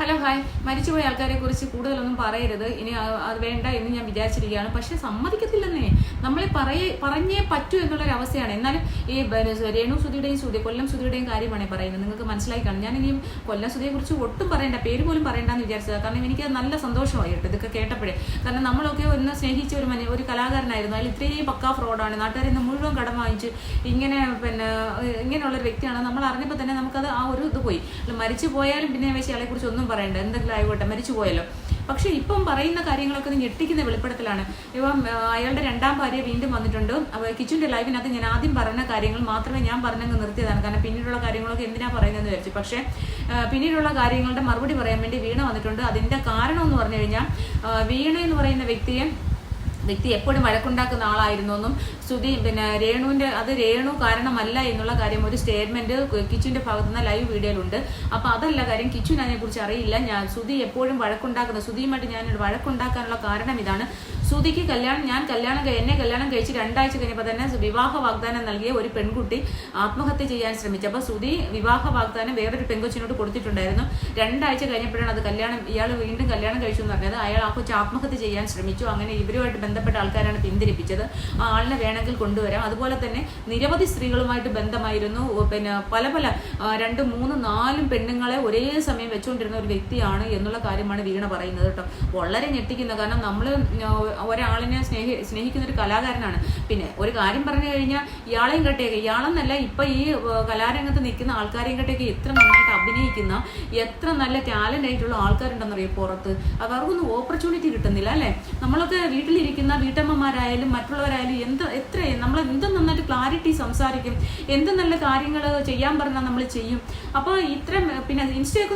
Hello hi. മരിച്ചുപോയ ആൾക്കാരെ കുറിച്ച് കൂടുതലൊന്നും പറയരുത്, ഇനി അത് വേണ്ട എന്ന് ഞാൻ വിചാരിച്ചിരിക്കുകയാണ്. പക്ഷെ സമ്മതിക്കത്തില്ലെന്നേ, നമ്മളെ പറഞ്ഞേ പറ്റൂ എന്നുള്ളൊരവസ്ഥയാണ്. എന്നാലും ഈ രേണു സുധിയുടെയും കൊല്ലം സുധിയുടെയും കാര്യമാണ് പറയുന്നത്. നിങ്ങൾക്ക് മനസ്സിലായി കാണും. ഞാൻ ഇനിയും കൊല്ലം സുധിയെ കുറിച്ച് ഒട്ടും പറയണ്ട, പേര് പോലും പറയണ്ടെന്ന് വിചാരിച്ചത്. കാരണം എനിക്ക് നല്ല സന്തോഷമായി കേട്ടോ ഇതൊക്കെ കേട്ടപ്പോഴേ. കാരണം നമ്മളൊക്കെ ഒന്ന് സ്നേഹിച്ച ഒരു കലാകാരനായിരുന്നു. അതിൽ ഇത്രയും പക്കാ ഫ്രോഡാണ്, നാട്ടുകാരിൽ നിന്ന് മുഴുവൻ കടം വാങ്ങിച്ച് ഇങ്ങനെയുള്ളൊരു വ്യക്തിയാണ്. നമ്മൾ അറിഞ്ഞപ്പോൾ തന്നെ നമുക്കത് ആ ഒരു ഇത് പോയി. മരിച്ചു പോയാലും പിന്നെ ഇയാളെ കുറിച്ച് ഒന്നും പറയണ്ട, എന്തെങ്കിലും ആയിക്കോട്ടെ, മരിച്ചു പോയല്ലോ. പക്ഷെ ഇപ്പം പറയുന്ന കാര്യങ്ങളൊക്കെ ഞെട്ടിക്കുന്ന വെളിപ്പെടുത്തലാണ്. ഇപ്പം അയാളുടെ രണ്ടാം ഭാര്യ വീണ്ടും വന്നിട്ടുണ്ട്. കിച്ചുവിന്റെ ലൈവിനകത്ത് ഞാൻ ആദ്യം പറഞ്ഞ കാര്യങ്ങൾ മാത്രമേ ഞാൻ പറഞ്ഞങ്ങ് നിർത്തിയതാണ്. കാരണം പിന്നീടുള്ള കാര്യങ്ങളൊക്കെ എന്തിനാ പറയുന്നതെന്ന് വിചാരിച്ചു. പക്ഷെ പിന്നീടുള്ള കാര്യങ്ങളുടെ മറുപടി പറയാൻ വേണ്ടി വീണ വന്നിട്ടുണ്ട്. അതിന്റെ കാരണം എന്ന് പറഞ്ഞു കഴിഞ്ഞാൽ, വീണ എന്ന് പറയുന്ന വ്യക്തി എപ്പോഴും വഴക്കുണ്ടാക്കുന്ന ആളായിരുന്നു എന്നും രേണു കാരണമല്ല എന്നുള്ള കാര്യം ഒരു സ്റ്റേറ്റ്മെന്റ് കിച്ചുവിന്റെ ഭാഗത്തുനിന്ന് ലൈവ് വീഡിയോയിലുണ്ട്. അപ്പൊ അതല്ല കാര്യം, കിച്ചുവിന് അതിനെ കുറിച്ച് അറിയില്ല. സുധി എപ്പോഴും സുധിയുമായിട്ട് ഞാൻ വഴക്കുണ്ടാക്കാനുള്ള കാരണം ഇതാണ്. സുധിക്ക് എന്നെ കല്യാണം കഴിച്ച് 2 ആഴ്ച കഴിഞ്ഞപ്പോൾ തന്നെ വിവാഹ വാഗ്ദാനം നൽകിയ ഒരു പെൺകുട്ടി ആത്മഹത്യ ചെയ്യാൻ ശ്രമിച്ചു. അപ്പൊ സുധി വിവാഹ വാഗ്ദാനം വേറൊരു പെൺകൊച്ചിനോട് കൊടുത്തിട്ടുണ്ടായിരുന്നു. 2 ആഴ്ച കഴിഞ്ഞപ്പോഴാണ് അത് ഇയാൾ വീണ്ടും കല്യാണം കഴിച്ചു എന്ന് പറഞ്ഞത്. അയാൾ ആ കൊച്ചു ആത്മഹത്യ ചെയ്യാൻ ശ്രമിച്ചു. അങ്ങനെ ഇവരുമായിട്ട് ബന്ധപ്പെട്ട ആൾക്കാരാണ് പിന്തിരിപ്പിച്ചത്. ആ ആളിനെ വേണമെങ്കിൽ കൊണ്ടുവരാം. അതുപോലെ തന്നെ നിരവധി സ്ത്രീകളുമായിട്ട് ബന്ധമായിരുന്നു. പല 2, 3, 4 പെണ്ണുങ്ങളെ ഒരേ സമയം വെച്ചുകൊണ്ടിരുന്ന ഒരു വ്യക്തിയാണ് എന്നുള്ള കാര്യമാണ് വീണ പറയുന്നത് കേട്ടോ. വളരെ ഞെട്ടിക്കുന്ന. കാരണം നമ്മൾ ഒരാളിനെ സ്നേഹിക്കുന്ന ഒരു കലാകാരനാണ്. പിന്നെ ഒരു കാര്യം പറഞ്ഞു കഴിഞ്ഞാൽ, ഇയാളെയും കെട്ടിയൊക്കെ, ഇയാളെന്നല്ല ഇപ്പൊ ഈ കലാരംഗത്ത് നിൽക്കുന്ന ആൾക്കാരെയും കെട്ടിയൊക്കെ എത്ര നന്നായിട്ട് അഭിനയിക്കുന്ന, എത്ര നല്ല ടാലന്റ് ആയിട്ടുള്ള ആൾക്കാരുണ്ടെന്നറിയോ പുറത്ത്. അവർക്കൊന്നും ഓപ്പർച്യൂണിറ്റി കിട്ടുന്നില്ല അല്ലെ. നമ്മളൊക്കെ വീട്ടിലിരിക്കുന്ന വീട്ടമ്മമാരായാലും മറ്റുള്ളവരായാലും നമ്മൾ എന്ത് നന്നായിട്ട് ക്ലാരിറ്റി സംസാരിക്കും, എന്ത് നല്ല കാര്യങ്ങൾ ചെയ്യാൻ പറഞ്ഞാൽ നമ്മൾ ചെയ്യും. അപ്പൊ ഇത്ര പിന്നെ ഇൻസ്റ്റയൊക്കെ